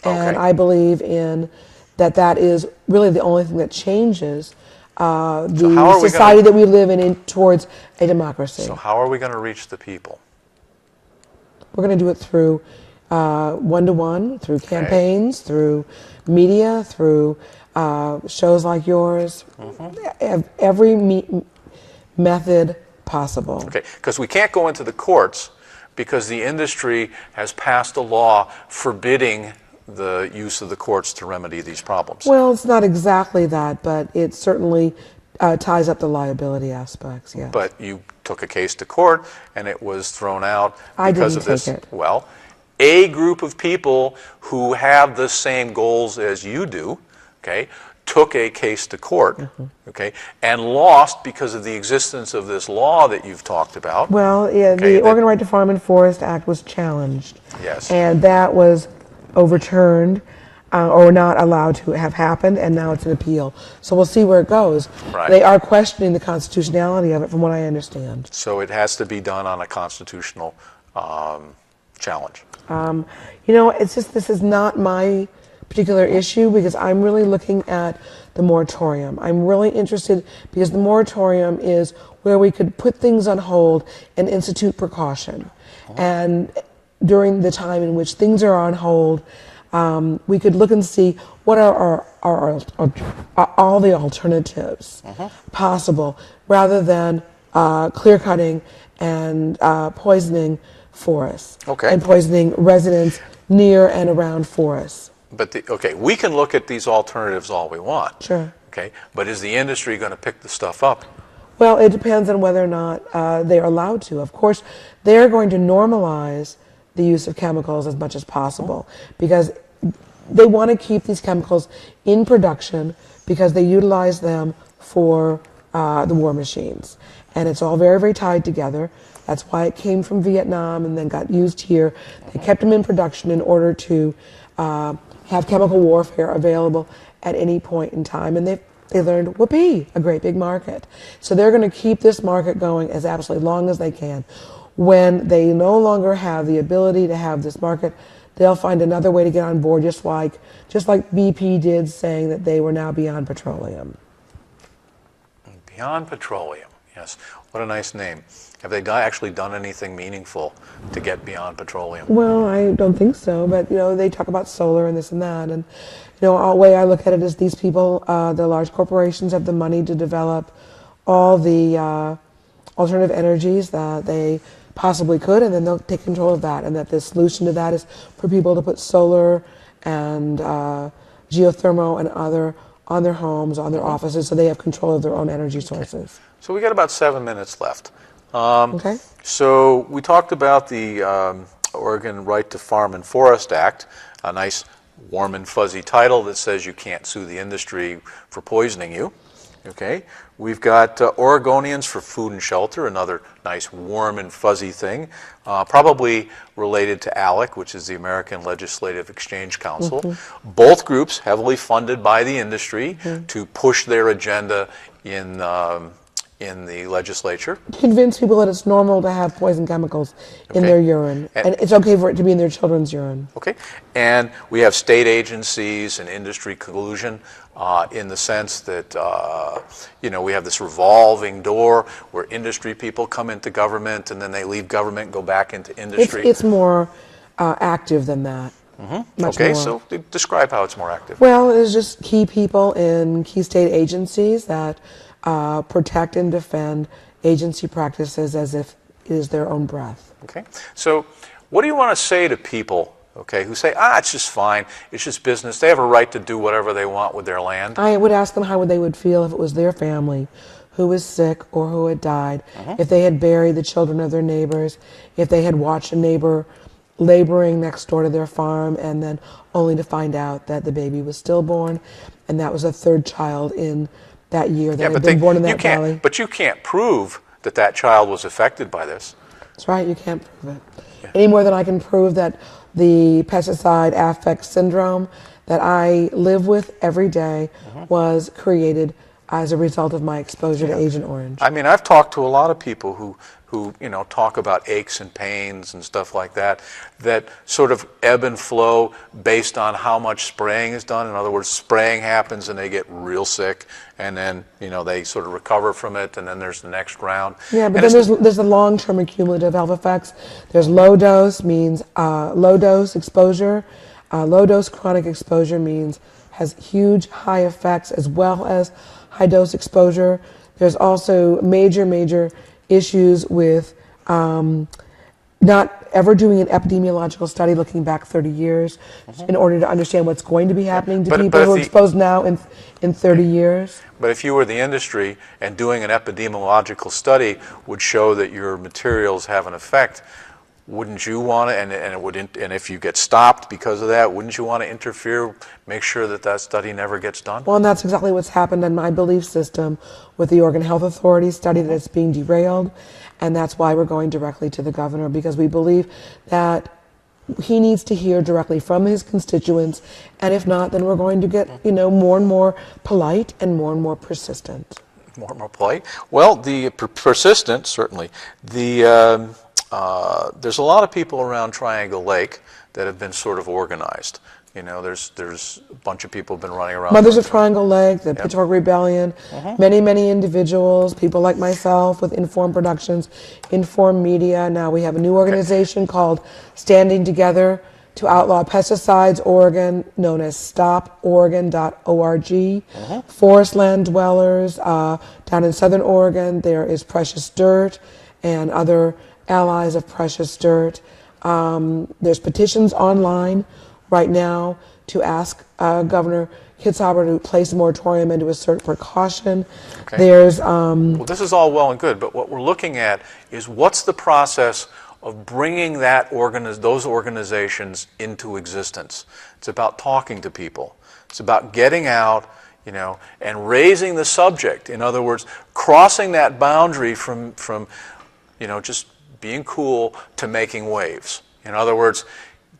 And I believe in that is really the only thing that changes the society that we live in towards a democracy. So how are we going to reach the people? We're going to do it through one-to-one, through campaigns, through media, through shows like yours, every method possible. Okay, because we can't go into the courts because the industry has passed a law forbidding the use of the courts to remedy these problems. Well, it's not exactly that, but it certainly ties up the liability aspects, yes. But you took a case to court, and it was thrown out because of this. Take it. Well, a group of people who have the same goals as you do, okay, took a case to court, okay, and lost because of the existence of this law that you've talked about. Well, yeah, the Oregon Right to Farm and Forest Act was challenged. Yes. And that was overturned or not allowed to have happened, and now it's an appeal. So we'll see where it goes. Right. They are questioning the constitutionality of it, from what I understand. So it has to be done on a constitutional challenge. It's just this is not my particular issue because I'm really looking at the moratorium. I'm really interested because the moratorium is where we could put things on hold and institute precaution. And during the time in which things are on hold, we could look and see what are all the alternatives possible, rather than clear cutting and poisoning forests and poisoning residents near and around forests. But we can look at these alternatives all we want. Sure. Okay, but is the industry going to pick the stuff up? Well, it depends on whether or not they're allowed to. Of course, they're going to normalize the use of chemicals as much as possible, because they want to keep these chemicals in production because they utilize them for the war machines. And it's all very, very tied together. That's why it came from Vietnam and then got used here. They kept them in production in order to have chemical warfare available at any point in time. And they learned, whoopee, a great big market. So they're going to keep this market going as absolutely long as they can. When they no longer have the ability to have this market, they'll find another way to get on board, just like BP did, saying that they were now beyond petroleum. Beyond petroleum, yes. What a nice name. Have they actually done anything meaningful to get beyond petroleum? Well, I don't think so, but they talk about solar and this and that, and the way I look at it is these people, the large corporations, have the money to develop all the alternative energies that they possibly could, and then they'll take control of that, and that the solution to that is for people to put solar and geothermal and other on their homes, on their offices, so they have control of their own energy sources. So we got about 7 minutes left. Okay. So we talked about the Oregon Right to Farm and Forest Act, a nice warm and fuzzy title that says you can't sue the industry for poisoning you. Okay. We've got Oregonians for Food and Shelter, another nice warm and fuzzy thing, probably related to ALEC, which is the American Legislative Exchange Council. Both groups heavily funded by the industry to push their agenda in the legislature. Convince people that it's normal to have poison chemicals in their urine, and it's okay for it to be in their children's urine. Okay, and we have state agencies and industry collusion in the sense that we have this revolving door where industry people come into government and then they leave government and go back into industry. It's more active than that. Okay, so describe how it's more active. Well, it's just key people in key state agencies that protect and defend agency practices as if it is their own breath. Okay, so what do you want to say to people, who say, it's just fine, it's just business, they have a right to do whatever they want with their land? I would ask them how they would feel if it was their family who was sick or who had died, if they had buried the children of their neighbors, if they had watched a neighbor laboring next door to their farm and then only to find out that the baby was stillborn and that was a third child in that year that had been born in that valley. But you can't prove that that child was affected by this. That's right, you can't prove it. Any more than I can prove that the pesticide affect syndrome that I live with every day was created as a result of my exposure to Agent Orange. I mean, I've talked to a lot of people who talk about aches and pains and stuff like that, that sort of ebb and flow based on how much spraying is done. In other words, spraying happens and they get real sick, and then, they sort of recover from it, and then there's the next round. Yeah, but then there's the long-term and cumulative health effects. There's low dose means low dose exposure. Low dose chronic exposure means has huge high effects as well as high dose exposure. There's also major issues with not ever doing an epidemiological study looking back 30 years in order to understand what's going to be happening to people who are exposed now in 30 years. But if you were the industry and doing an epidemiological study would show that your materials have an effect, wouldn't you want to, and if you get stopped because of that, wouldn't you want to interfere, make sure that study never gets done? Well, and that's exactly what's happened in my belief system with the Oregon Health Authority study, that it's being derailed, and that's why we're going directly to the governor, because we believe that he needs to hear directly from his constituents, and if not, then we're going to get, more and more polite and more persistent. More and more polite? Well, the persistent, certainly. There's a lot of people around Triangle Lake that have been sort of organized. There's a bunch of people have been running around. Mothers of Triangle Lake, the Pittsburgh Rebellion, many individuals, people like myself with Informed Productions, Informed Media. Now we have a new organization called Standing Together to outlaw pesticides. Oregon, known as stoporegon.org. Forest land dwellers down in Southern Oregon, there is Precious Dirt and other allies of Precious Dirt. There's petitions online right now to ask Governor Kitzhaber to place a moratorium and to assert precaution. Okay. There's Well, this is all well and good, but what we're looking at is what's the process of bringing those organizations into existence. It's about talking to people. It's about getting out, and raising the subject. In other words, crossing that boundary from just being cool to making waves. In other words,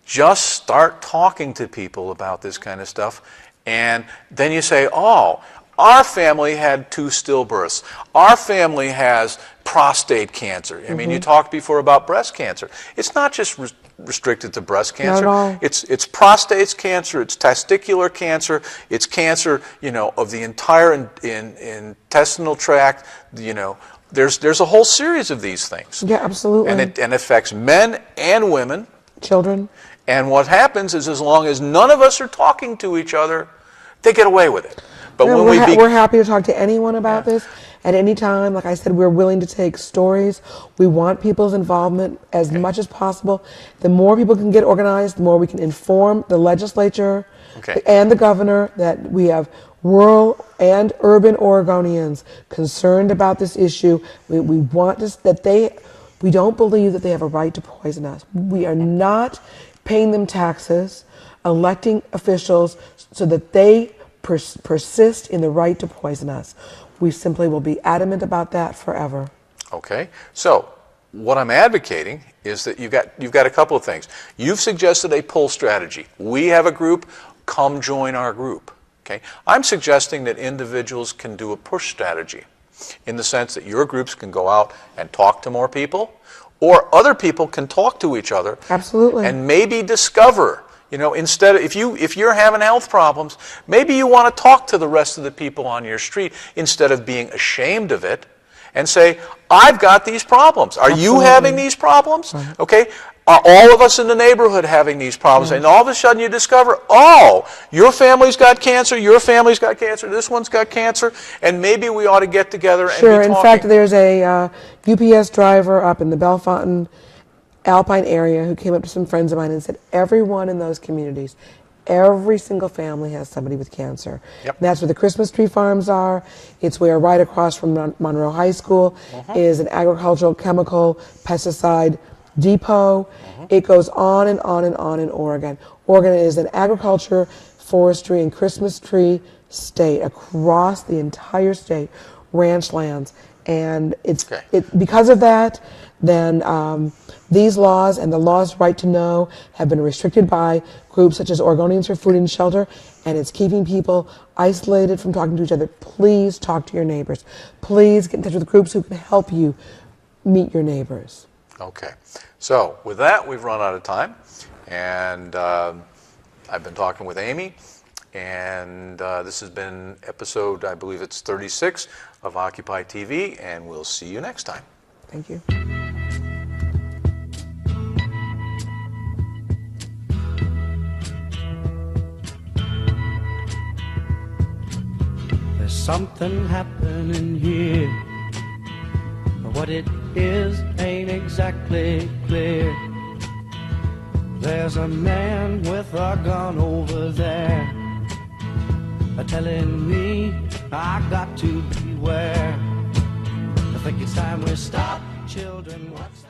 just start talking to people about this kind of stuff, and then you say, oh, our family had 2 stillbirths. Our family has prostate cancer. I mean, you talked before about breast cancer. It's not just restricted to breast cancer. Not at all. It's prostate cancer, it's testicular cancer, it's cancer, of the entire intestinal tract, There's a whole series of these things. Yeah, absolutely. And it affects men and women. Children. And what happens is, as long as none of us are talking to each other, they get away with it. But when we're happy to talk to anyone about this at any time. Like I said, we're willing to take stories. We want people's involvement as much as possible. The more people can get organized, the more we can inform the legislature and the governor that we have rural and urban Oregonians concerned about this issue. We want we don't believe that they have a right to poison us. We are not paying them taxes, electing officials so that they persist in the right to poison us. We simply will be adamant about that forever. Okay, so what I'm advocating is that you've got a couple of things. You've suggested a pull strategy. We have a group, come join our group. Okay, I'm suggesting that individuals can do a push strategy in the sense that your groups can go out and talk to more people, or other people can talk to each other. Absolutely. And maybe discover, instead of, if you're having health problems, maybe you want to talk to the rest of the people on your street instead of being ashamed of it and say, I've got these problems. Are you having these problems? Right. Okay. Are all of us in the neighborhood having these problems? And all of a sudden you discover, oh, your family's got cancer, your family's got cancer, this one's got cancer, and maybe we ought to get together and be talking. Sure. In fact, there's a UPS driver up in the Bellefontaine Alpine area who came up to some friends of mine and said, everyone in those communities, every single family has somebody with cancer. Yep. And that's where the Christmas tree farms are. It's where right across from Monroe High School is an agricultural chemical pesticide depot. It goes on and on and on in Oregon. Oregon is an agriculture, forestry, and Christmas tree state across the entire state, ranch lands. And because of that, then these laws and the law's right to know have been restricted by groups such as Oregonians for Food and Shelter, and it's keeping people isolated from talking to each other. Please talk to your neighbors. Please get in touch with groups who can help you meet your neighbors. Okay. So with that, we've run out of time, and I've been talking with Amy, and this has been episode, I believe it's 36 of Occupy TV, and we'll see you next time. Thank you. There's something happening here, but what it is ain't exactly clear. There's a man with a gun over there, telling me I got to beware. I think it's time we stop, children. What's